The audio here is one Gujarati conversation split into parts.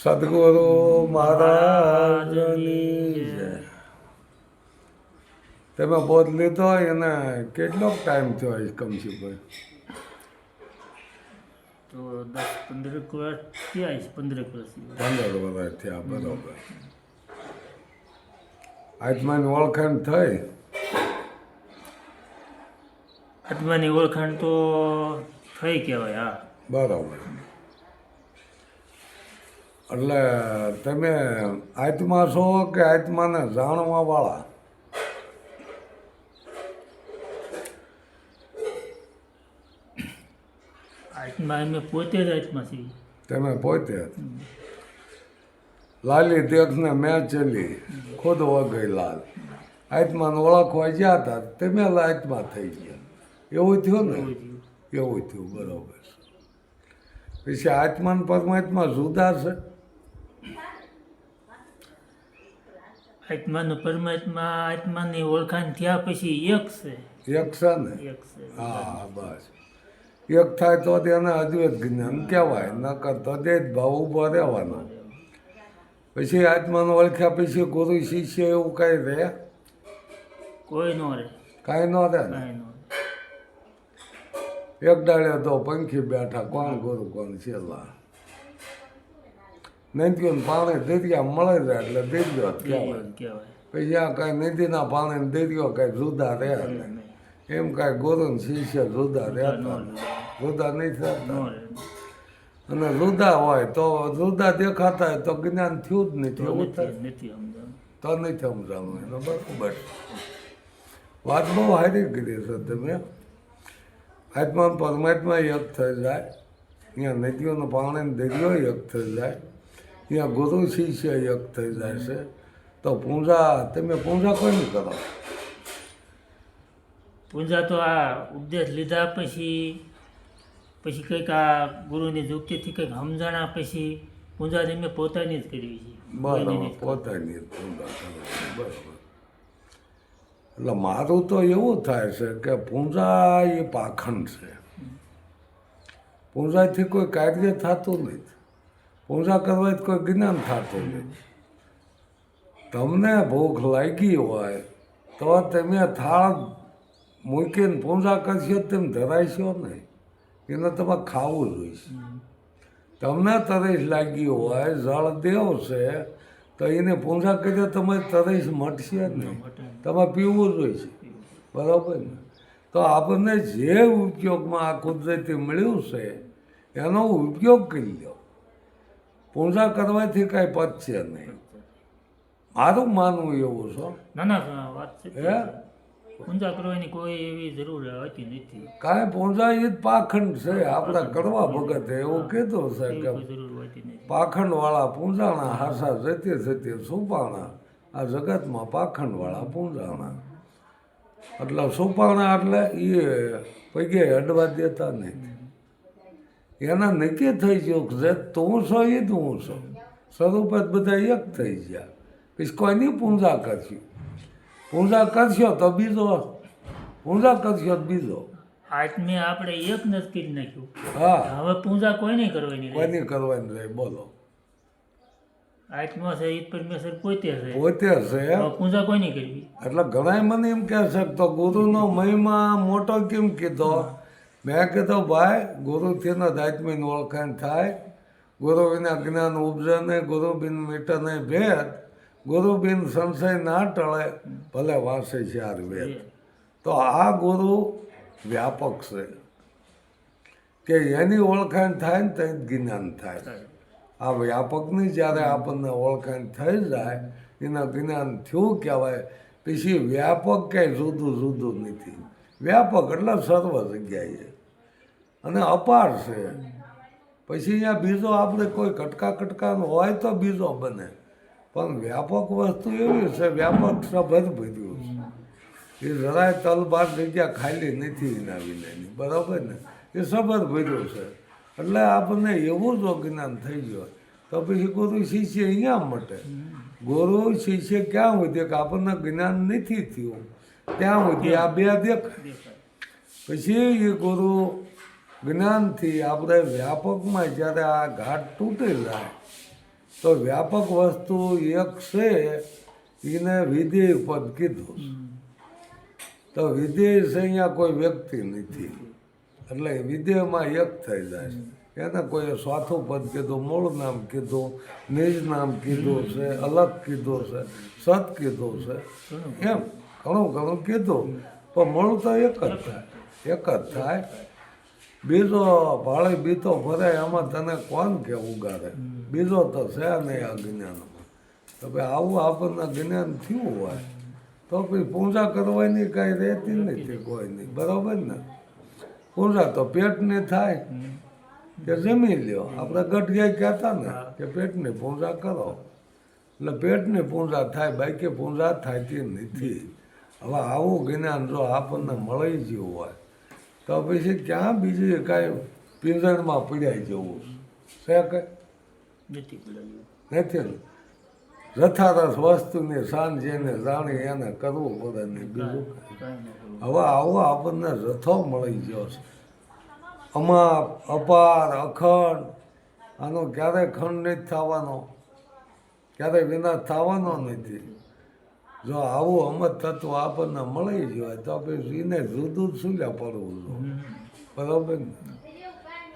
સદગુરુ મહારાજની જય. તમે બોધ લીધો એને કેટલોક ટાઈમ થયો હોય કમશીભાઈ? તો 10-15 વર્ષ થયા છે. 15 વર્ષ 15 વર્ષ થયા, બરોબર. આત્માની ઓળખાણ થઈ? આત્માની ઓળખાણ તો થઈ કહેવાય. હા, બરોબર. એટલે તમે આત્મા છો કે આત્માને જાણવા વાળા? આત્મા અમે પોતે જ આત્મા છીએ. તમે પોતે લાલી દેખને મેં ચલી ખુદ વગઈ લાલ. આત્માને ઓળખવા ગયા હતા, તમે આત્મા થઈ ગયા, એવું થયું ને? એવું થયું, બરોબર. પછી આત્મા ને પરમાત્મા જુદા છે? આત્માનો પરમાત્મા આત્માની ઓળખાણ થયા પછી એક છે. એક છે ને? એક છે. હા, બસ. એક થાય તો એને અદ્વૈત જ્ઞાન કહેવાય, નકર તો દેહ ભાવ ઊભો રહેવાનો. પછી આત્માને ઓળખ્યા પછી ગુરુ શિષ્ય એવું કઈ રહે? કોઈ નો રહે. કાંઈ ન રહે ને? કાંઈ નો રહે. એક ડાળે તો પંખી બેઠા, કોણ ગુરુ કોણ છેલ્લા. નદીઓને પાણી દરિયા મળે જાય એટલે દરિયો જ કહેવાય. કહેવાય. પછી આ કાંઈ નદીના પાણી દરિયો કાંઈ જુદા રહે ને એમ કાંઈ ગુરુ ને શિષ્ય જુદા રહેતા જુદા નહીં નો થતા. રહે. અને જુદા હોય તો જુદા દેખાતા હોય તો જ્ઞાન થયું જ નથી, એવું થાય નથી સમજાતું. તો નથી સમજાવું એનો બરાબર. વાત બહુ હારી કરી છે તમે. આત્મા પરમાત્મા એક થઈ જાય, અહીંયા નદીઓનું પાણી દરિયો એક થઈ જાય, અહીંયા ગુરુ શિષ્ય એક થઈ જાય છે. તો પૂજા તમે પૂજા કોની કરો? પૂજા તો આ ઉપદેશ લીધા પછી કંઈક આ ગુરુની યુક્તિથી કંઈક સમજાણા પછી પૂજા અમે પોતાની જ કરવી છે. બરાબર, પોતાની પૂજા કરો, બરાબર. એટલે મારું તો એવું થાય છે કે પૂજા એ પાખંડ છે. પૂજાથી કોઈ કાર્ય થતું નથી, પૂજા કરવાથી કોઈ જ્ઞાન થતું નથી. તમને ભૂખ લાગી હોય તો તમે થાળ મૂકીને પૂજા કરશો તેમ ધરાશો નહીં, એને તમારે ખાવું જોઈશે. તમને તરસ લાગી હોય, જળ દેવ છે તો એને પૂજા કરીએ તમારી તરસ મટશે નહીં, તમારે પીવું જોઈશે, બરાબર ને? તો આપણને જે ઉપયોગમાં આ કુદરતી મળ્યું છે એનો ઉપયોગ કરી લો. પૂજા કરવાથી કાંઈ પચશે નહીં, મારું માનવું એવું છે. ના વાત છે. હે? પૂજા કરવાની કોઈ એવી જરૂર હોતી નથી. કાંઈ પૂજા એ જ પાખંડ છે. આપણા કડવા ભગતે એવું કીધું છે કે કોઈ જરૂર હોતી નથી. પાખંડવાળા પૂંજાણા હાસા જતી જતી સુપાણા. આ જગતમાં પાખંડવાળા પૂંજાણા. એટલે સુપાણા એટલે એ પગે અડવા દેતા નથી. એના નક્કી થઈ ગયું કે જે તું છો એ જ હું છું, સ્વરૂપે જ બધા એક થઈ ગયા. પછી કોઈની પૂજા કરશું? પૂજા કરશો તો બીજો, પૂજા કરશો તો બીજો. આત્મે આપણે એક જ કરી નાખ્યું. હા, હવે પૂજા કોઈ નહીં કરવાની રહી. કોઈની કરવાની રહે? બોલો. આત્મા છે એ પરમેશ્વર પોતે છે. પોતે છે. હવે પૂજા કોઈ નહીં કરવી. એટલે ઘણા મને એમ કહે છે તો ગુરુનો મહિમા મોટો કેમ કીધો? મેં કીધું ભાઈ, ગુરુથી જ આત્મીની ઓળખાણ થાય. ગુરુ વિના જ્ઞાન ઉપજે નહીં, ગુરુ બિન મીટે નહીં ભેદ, ગુરુ બિન સંશય ના ટળે, ભલે વાંસે ચાર વેદ. તો આ ગુરુ વ્યાપક છે કે એની ઓળખાણ થાય ને તો જ્ઞાન થાય. આ વ્યાપકની જ્યારે આપણને ઓળખાણ થઈ જાય, એના જ્ઞાન થયું કહેવાય. પછી વ્યાપક ક્યાંય જુદું જુદું નથી. વ્યાપક એટલે સર્વ જગ્યાએ અને અપાર છે. પછી અહીંયા બીજો આપણે કોઈ કટકાનો હોય તો બીજો બને, પણ વ્યાપક વસ્તુ એવી છે, વ્યાપક સભર ભર્યું છે. એ જરાય તલબાર જગ્યા ખાલી નથી એના વિનાની, બરાબર ને? એ સબર ભર્યું છે. એટલે આપણને એવું જો જ્ઞાન થઈ ગયું તો પછી ગુરુ શિષ્ય અહીંયા મટે. ગુરુ શિષ્ય ક્યાં સુધી કે આપણને જ્ઞાન નથી થયું ત્યાં સુધી આ બે દેખાય. પછી એ ગુરુ જ્ઞાનથી આપણે વ્યાપકમાં જ્યારે આ ઘાટ તૂટી જાય તો વ્યાપક વસ્તુ એક છે એને વિધેય પદ કીધું. તો વિધેય છે અહીંયા કોઈ વ્યક્તિ નથી, એટલે વિધેયમાં એક થઈ જાય. એને કોઈ ચોથું પદ કીધું, મૂળ નામ કીધું, નિજ નામ કીધું છે, અલગ કીધું છે, સત કીધું છે, એમ ઘણું ઘણું કીધું. પણ મૂળ તો એક જ થાય, એક જ થાય. બીજો ભાળી બીતો ફરે એમાં તને કોણ કે ઉગાડે? બીજો તો છે નહીં આ જ્ઞાનમાં. તો ભાઈ આવું આપણને જ્ઞાન થયું હોય તો પછી પૂજા કરવાની કાંઈ રહેતી નથી કોઈની, બરાબર ને? પૂજા તો પેટની થાય કે જમી લ્યો. આપણે ગઢિયા કહેતા ને કે પેટની પૂજા કરો, એટલે પેટની પૂજા થાય, બાકી પૂજા થતી નથી. હવે આવું જ્ઞાન જો આપણને મળી ગયું હોય તો પછી ક્યાં બીજી કાંઈ પિંજણમાં પીડાઈ જવું છે? કંઈ નથી ને. રથારસ વસ્તુની સાંજ જેને જાણી એને કરવું પડે નહીં, બીજું હવે આવો આપણને રથો મળી ગયો છે. અમાપ, અપાર, અખંડ, આનો ક્યારેય ખંડ નથી થવાનો, ક્યારેય વિનાશ થવાનો નથી. જો આવું અમર તત્વ આપણને મળી જાય તો પછી એને જુદું સુલ્યા પડવું જોઈએ, બરાબર ને?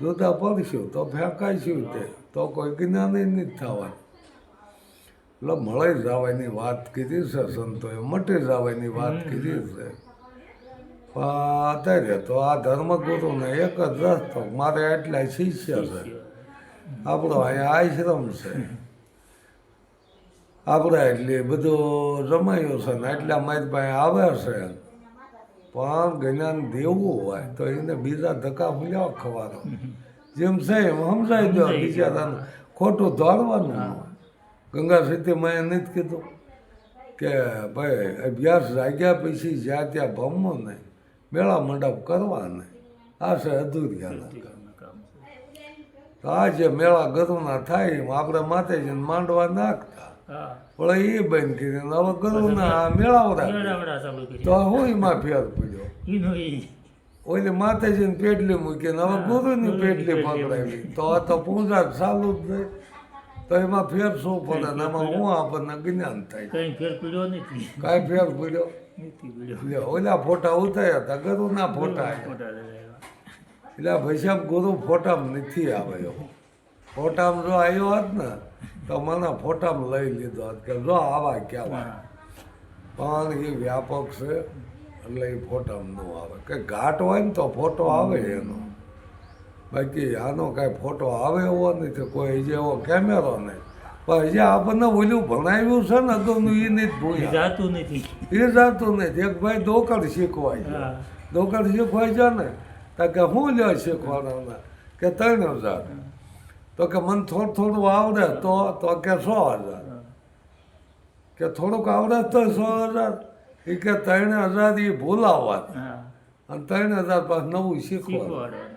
જુદા પડશું તો ફેંકાઈશું તે તો કોઈ જ્ઞાન નથી થવાનું. એટલે મળી જવાની વાત કીધી છે સંતોએ, મટી જવાની વાત કીધી છે. પણ અત્યારે તો આ ધર્મગુરુને એક જ રસ્તો, મારે એટલા શિષ્ય છે, આપણો અહીંયા આશ્રમ છે, આપણે એટલે બધું રમાયું છે ને એટલા મારી પાસે આવે છે. પણ જ્ઞાન દેવું હોય તો એને બીજા ધક્કા ભૂલ્યા ખવાનો, જેમ છે એમ સમજાઈ દો, બિચારાને ખોટું ધારવાનું. ગંગા સીતીમાં એ નથી કીધું કે ભાઈ અભ્યાસ જાગ્યા પછી જ્યાં ત્યાં ભમવું નહીં, મેળા મંડપ કરવા નહીં, આ છે અધૂરિયા. તો આ જે મેળા ગરુના થાય એમ આપણે માતાજીને માંડવા નાખતા, પણ એ બંધ કરીને હવે ગરુના મેળાવડા, તો હું એમાં ફેર પડ્યો. ઓલી માતાજીને પેટલી મૂકીને હવે ગુરુની પેટલી પકડાવી, તો આ તો પૂજા ચાલુ જ નહીં. તો એમાં ફેર શું પડે ને એમાં હું આપણને જ્ઞાન થાય? કઈ ફેર પડ્યો નથી, કાંઈ ફેર પડ્યો. ઓલા ફોટા ઉતાર્યા હતા, ગુરુના ફોટા, એટલે ભાઈ ગુરુ ફોટામાં નથી આવ્યો. ફોટામાં જો આવ્યો હોત ને તો મને ફોટામાં લઈ લીધો હોત કે જો આવા કહેવાય. પણ એ વ્યાપક છે એટલે એ ફોટામાં ન આવે. કે ઘાટ હોય ને તો ફોટો આવે એનો, બાકી આનો કાંઈ ફોટો આવે એવો નથી, કોઈ જેવો કેમેરો નહીં. પણ જે આપણને ઓલું ભણાવ્યું છે ને અગાઉનું એ નથી ભૂલ્યા, જાતું નથી, એ જાતું નથી. એક ભાઈ દોકડ શીખવાય છે, દોકડ શીખવાય છે ને તો કે હું લ્યો શીખવાડવાના કે 3000, તો કે મને થોડું થોડું આવડે તો કે 100,000, કે થોડુંક આવડે તો 100,000, એ કે 3000 એ ભૂલાવવા અને 3000 પાછું નવું શીખવાડવાનું.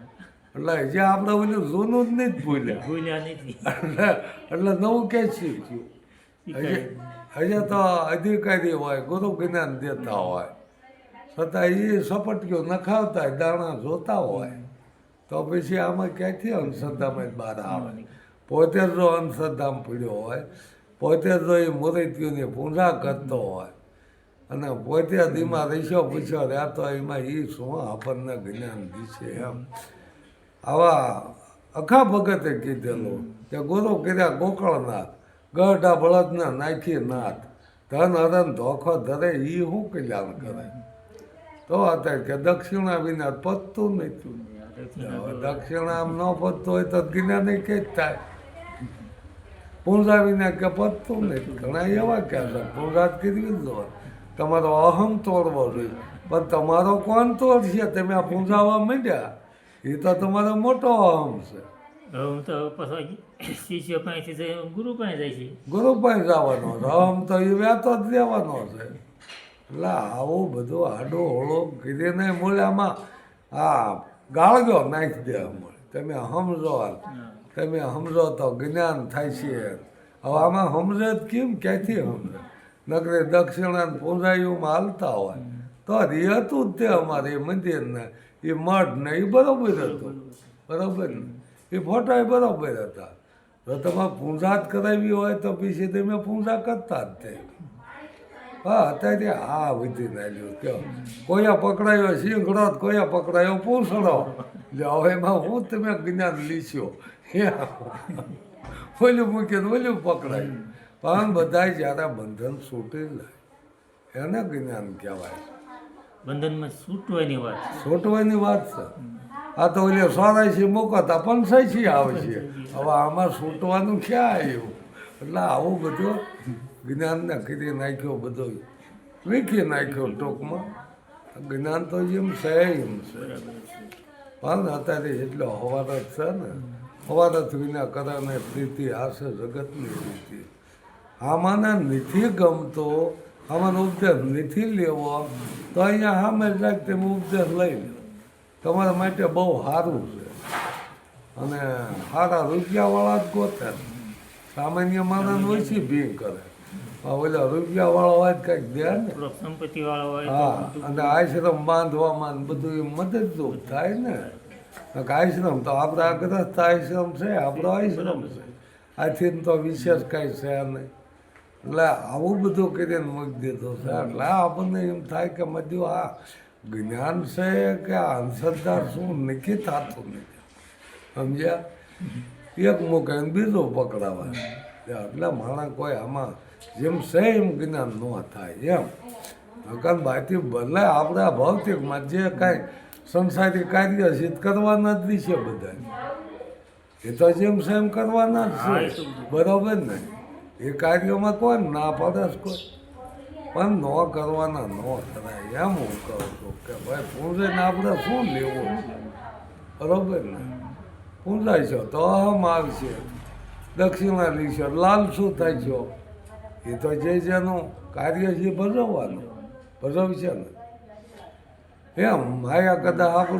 એટલે જે આપણે ઓલું જૂનું જ નથી ભૂલ્યા નથી, એટલે નવું ક્યાં શીખ્યું? હજી તો અધિકારી હોય, ગુરુ જ્ઞાન દેતા હોય, છતાં એ સપટીઓ નખાવતા હોય, દાણા જોતા હોય, તો પછી આમાં ક્યાંથી અંધશ્રદ્ધામાં બહાર આવે? પોતે જો અંધશ્રદ્ધામાં પીડ્યો હોય, પોતે જો એ મૂર્તિઓની પૂજા કરતો હોય અને પોતે ધીમા રહીશો પૂછ્યો રહેતો, એમાં એ શું આપણને જ્ઞાન દીશે? એમ આવા અખા ભગતે કીધેલું કે ગુરુ કર્યા ગોકળનાથ, ગઢા બળદને નાખી નાથ, ધન હરણ ધોખો ધરે એ શું કલ્યાણ કરે? તો અત્યારે કે દક્ષિણા વિના પતતું નથી. દક્ષિણા આમ ન પતતું હોય તો જ્ઞાન કે જ થાય. પૂંજા વિના કે પતતું નથી. ઘણા એવા ક્યાં છે પૂંજા જ કરવી જ હોય, તમારો અહમ તોડવો જોઈએ. પણ તમારો કોણ તોડશે? તમે આ પૂંજાવા માંડ્યા, એ તો તમારો મોટો અહમ છે. હું તો પછી શિષ્ય પાસેથી જઈ ગુરુ પાસે જાય છે, ગુરુ પાસે જવાનો છે, અહમ તો એ વ્યાતો જ દેવાનો છે. એટલે આવું બધું આડો હોળો કરીને મૂળામાં આ ગાળગ્યો નાખી દે મળે. તમે સમજો તો જ્ઞાન થાય છે. હવે આમાં સમજે જ કેમ? ક્યાંથી સમજે? નગરે દક્ષિણાને પૂંજાયુમાં હાલતા હોય તો એ હતું જ તે અમારે એ મંદિરને એ મઠ ને એ બરાબર હતું, બરાબર ને? એ ફોટા બરાબર હતા. જો તમારે પૂંજા જ કરાવી હોય તો પછી તમે પૂંજા કરતા જ તે હા અત્યારે આ વિધિ નાખ્યું કયો કોયા પકડાયો સિંગડો કોયા પકડાયો પૂંછડો હવે એમાં હું તમે જ્ઞાન લીસ્યો ઓલું મૂકીને ઓલું પકડાયું પણ બધા જ્યારે બંધન છૂટી લે એને જ્ઞાન કહેવાય બંધનમાં છૂટવાની વાત છૂટવાની વાત છે આ તો ઓલે 84 મૂકતા 85 આવે છે હવે આમાં છૂટવાનું ક્યાં આવ્યું એટલે આવું બધું જ્ઞાનને કરી નાખ્યો બધો વીખી નાખ્યો ટૂંકમાં જ્ઞાન તો જેમ છે એમ છે પણ અત્યારે એટલો હવારત છે ને હવારત વિના કરાને પ્રીતિ આશે જગતની રીતિ આમાંના નથી ગમતો આમાં ઉપદેશ નથી લેવો તો અહીંયા સામે જાય તેમ ઉપદેશ લઈ લો તમારા માટે બહુ સારું છે અને સારા રૂપિયાવાળા જ ગોતે સામાન્ય માણસ ઓછી ભીંગ કરે ઓલા રૂપિયાવાળો હોય કંઈક દે ને સંપત્તિ વાળો હોય હા અને આશ્રમ બાંધવામાં ને બધું એ મદદરૂપ થાય ને આશ્રમ તો આપણા ગ્રસ્ત આશ્રમ છે આપણો આશ્રમ છે આથી તો વિશેષ કાંઈ છે નહીં એટલે આવું બધું કરીને મૂકી દીધું છે એટલે આપણને એમ થાય કે બધું આ જ્ઞાન છે કે આ અંધશ્રદ્ધા શું નક્કી થતું નથી સમજ્યા એક મૂકે બીજું પકડાવાય એટલે માણસ કોઈ આમાં જેમ છે એમ જ્ઞાન ન થાય એમ નકર બાકી ભલે આપણા ભૌતિકમાં જે કાંઈ સંસારી કાર્ય છે એ કરવાના જ દિશે બધા એ તો જેમ છે એમ કરવાના જ છે બરાબર ને એ કાર્યોમાં કોઈ ના પડે જ કોઈ પણ ન કરવાના ન કરાય એમ હું કહું છું કે ભાઈ પૂંજાઈને આપણે શું લેવું બરાબર ને પૂંજાય છો તો અહમ આવશે દક્ષિણા લીશો લાલ શું થાય છો એ તો જે જેનું કાર્ય છે ભજવવાનું ભજવશે ને એમ માયા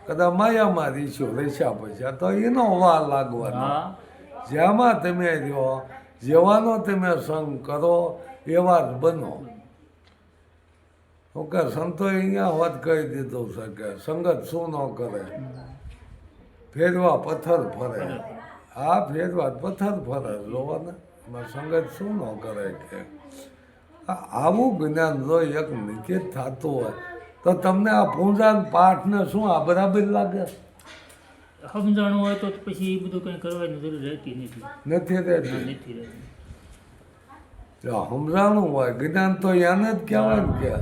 કદાચ માયામાં રીશું રેસા પૈસા તો એનો વાર લાગવાનો જેમાં તમે રહ્યો જેવાનો તમે સંગ કરો એવા જ બનો ઓકે સંતોએ અહીંયા વાત કહી દીધું છે કે સંગત શું ન કરે ફેરવા પથ્થર ફરે આ ફેરવા પથ્થર ફરે જોવાના એમાં સંગત શું ન કરે કે આવું જ્ઞાન જો એક નિશ્ચિત થતું હોય તો તમને આ પૂંજા પાઠને શું આ બરાબર લાગે સમજાણું હોય તો પછી એ બધું કંઈ કરવાની જરૂર રહેતી નથી રહેતી નથી રહેતી જો સમજાણું હોય જ્ઞાન તો એને જ કહેવાય ને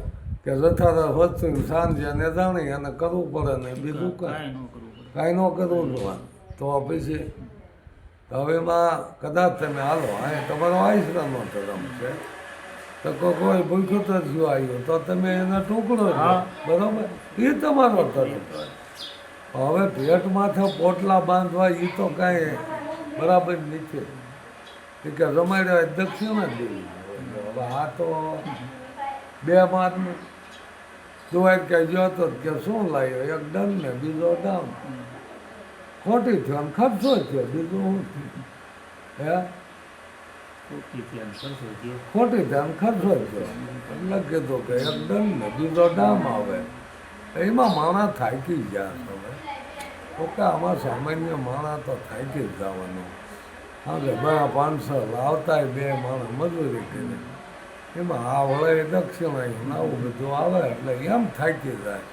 કે જથારા વસ્તુ સાંજે એને જાણે એને કરવું પડે ને બીજું કાંઈ કાંઈ ન કરવું જોવાનું તો પછી હવે એમાં કદાચ તમે હાલો અહીંયા તમારો આશ્રમનો ધર્મ છે તો કોઈ ભૂખ્યું તો જો આવ્યું તો તમે એના ટુકડો છો બરાબર એ તમારો ધર્મ હવે પેટ માથે પોટલા બાંધવા એ તો કાંઈ બરાબર નથી એ કે રમાડ્યા દક્ષિણા જ દેવી હવે આ તો બે માથનું દુવાઈ કે જોતો કે શું લાવ્યો એક દંડ ને બીજો દામ ખોટી થયો અને ખર્ચો થયો બીજું શું હે ખોટી ધ્યાન ખર્ચો થયો એટલે કીધું કે એક દંડ ને બીજો દામ આવે એમાં માણસ થાકી ગયા હવે ઓકે આમાં સામાન્ય માણસ તો થાકી જ જવાનું હા કે 500 લાવતા બે માણસ મજૂરી કરી એમાં આ વળે દક્ષિણા આવું બધું આવે એટલે એમ થાકી જાય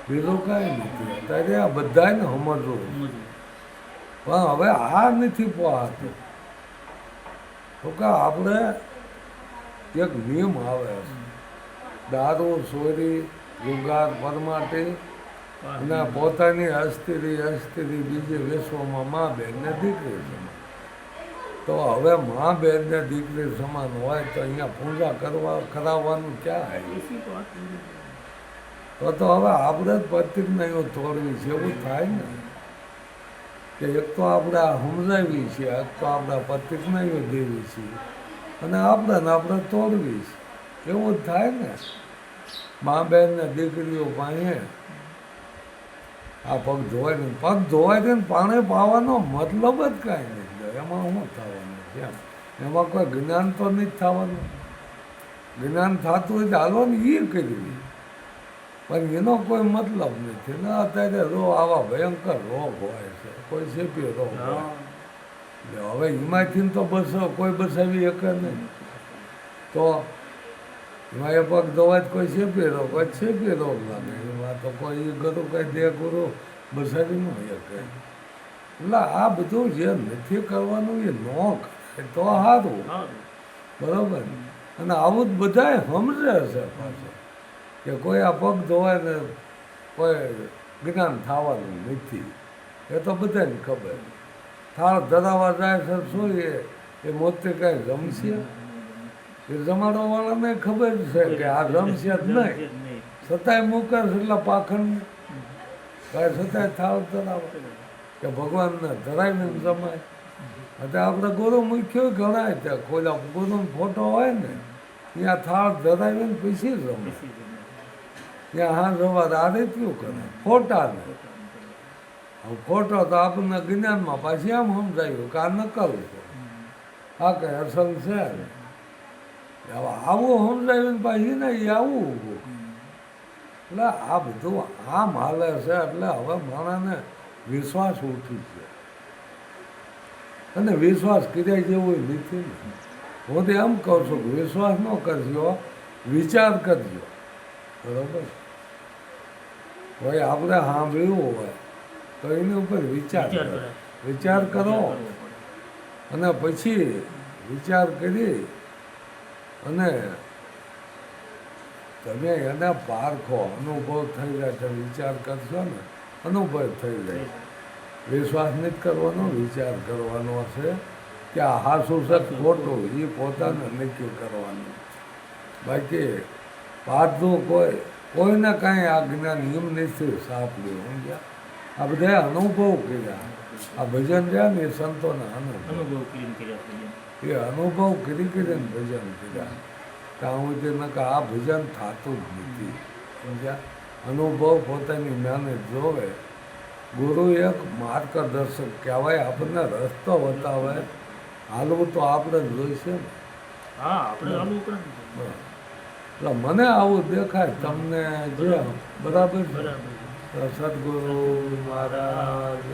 બીજું કાંઈ નથી અત્યારે આ બધાને સમજવું પણ હવે આ નથી પહોંચતું તો કે આપણે એક નિયમ આવે દારૂ ચોરી જુગાર પરમાટી અને પોતાની અસ્થિરી બીજે વિશ્વમાં મા બેન ને દીકરી સમાન તો હવે મા બેન ને દીકરી સમાન હોય તો અહીંયા પૂજા કરાવવાનું ક્યાં આવ્યું તો હવે આપણે જ પ્રતિજ્ઞાઓ તોડવી છે એવું થાય ને કે એક તો આપણે સમજાવી છે એક તો આપણે પ્રતિજ્ઞાઓ દેવી છીએ અને આપણે તોડવી છે એવું જ થાય ને મા બેન ને દીકરીઓ પાસે આ પગ ધોવાય છે ને પાણી પાવાનો મતલબ જ કાંઈ નથી એમાં શું થવાનું છે એમાં કોઈ જ્ઞાન તો નહીં થવાનું જ્ઞાન થતું હોય તો હાલો ને એ કરવી પણ એનો કોઈ મતલબ નથી ને અત્યારે આવા ભયંકર રોગ હોય છે કોઈ ચેપી રોગ હોય હવે એમાંથી તો કોઈ બસાવી શકે નહીં. તો એમાં એ પગ ધોવા જ કોઈ છેપી રોગ હોય છેપી રોગ લાગે. એમાં તો કોઈ ગુરુ કઈ દે ગુરુ બસાવી ન શકે. એટલે આ બધું જે નથી કરવાનું એ ન કરે તો સારું, બરોબર. અને આવું જ બધાય સમજે છે પાછું કે કોઈ આ પગ ધોવાય ને કોઈ જ્ઞાન થવાનું નથી, એ તો બધાને ખબર. થાળ ધરાવા જાય છે શું એ મોતે કાંઈ જમશે? એ જમાડવાવાળાને ખબર છે કે આ જમશે જ નહીં, છતાંય મૂકે છે એટલે પાખંડ કાંઈ છતાંય થાળ ધરાવે કે ભગવાનને ધરાવીને જમાય. એટલે આપણે ગુરુ મૂક્યો ગણાય ત્યાં ખોલા ગુરુનો ફોટો હોય ને ત્યાં થાળ ધરાવીને પછી જમે. ત્યાં હા જવા આ રીતનું કરે ખોટાને. હવે ખોટો તો આપણને જ્ઞાનમાં પાછી આમ સમજાયું કે આ નકલ છે, આ કઈ અસલ છે. હવે આવું સમજાયું પાછી ને એ આવું ઊભું. એટલે આ બધું આમ હાલે છે. એટલે હવે માણસને વિશ્વાસ ઉઠી છે, અને વિશ્વાસ કર્યા જેવું નથી ને. હું તો એમ કહું છું કે વિશ્વાસ ન કરજો, વિચાર કરજો, બરોબર. કોઈ આપણે સાંભળ્યું હોય તો એની ઉપર વિચાર કરો અને પછી વિચાર કરી અને તમે એને પારખો. અનુભવ થઈ જાય તો વિચાર કરશો ને અનુભવ થઈ જાય. વિશ્વાસ નથી કરવાનો, વિચાર કરવાનો છે કે આ હાસું છે ખોટું એ પોતાને નક્કી કરવાનું. બાકી પારધું કોઈને કાંઈ આ જ્ઞાન એમ નથી સાંભળ્યું. સમજ્યા? આ બધા અનુભવ કર્યા. આ ભજન રહ્યા ને એ સંતોના અનુભવ, એ અનુભવ કરી કરીને ભજન કર્યા. કાં સુધી કે આ ભજન થતું જ નથી. સમજ્યા? અનુભવ પોતાની મહેનત જોવે. ગુરુ એક માર્ગદર્શક કહેવાય, આપણને રસ્તો બતાવે. હાલવું તો આપણે જ જોઈશે ને. એટલે મને આવું દેખાય. તમને જે બરાબર છે. સદગુરુ મહારાજ